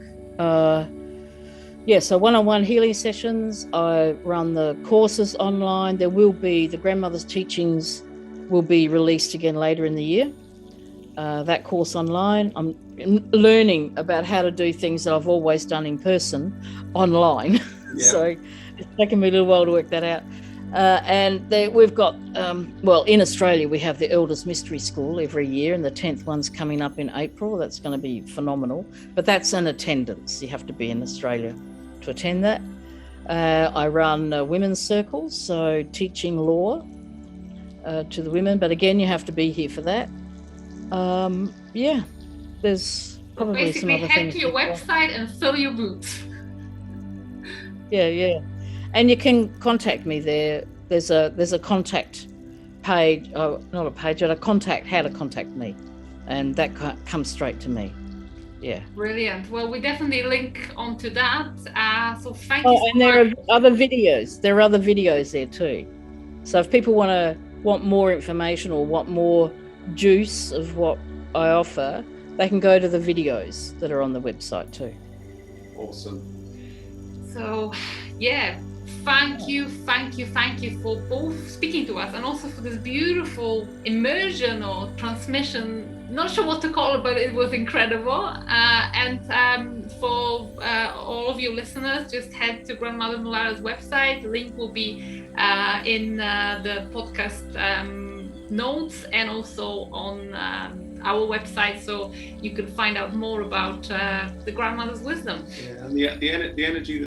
So one-on-one healing sessions. I run the courses online. There will be the grandmother's teachings will be released again later in the year. That course online. I'm learning about how to do things that I've always done in person online. Yeah. So it's taken me a little while to work that out. We've got, in Australia, we have the Elders Mystery School every year, and the 10th one's coming up in April. That's going to be phenomenal. But that's an attendance. You have to be in Australia to attend that. I run women's circles, so teaching law to the women. But again, you have to be here for that. There's probably some other things. Basically, head to your website and fill your boots. Yeah. And you can contact me there. There's a contact page, not a page, but a contact, how to contact me. And that comes straight to me. Yeah. Brilliant. Well, we definitely link onto that. So thank you so and there are other videos. There are other videos there too. So if people want more information or want more juice of what I offer, they can go to the videos that are on the website too. Awesome. So, thank you for both speaking to us and also for this beautiful immersion or transmission. Not sure what to call it, but it was incredible. For all of you listeners, just head to Grandmother Mulara's website. The link will be in the podcast notes and also on our website, so you can find out more about the grandmother's wisdom. Yeah, and the energy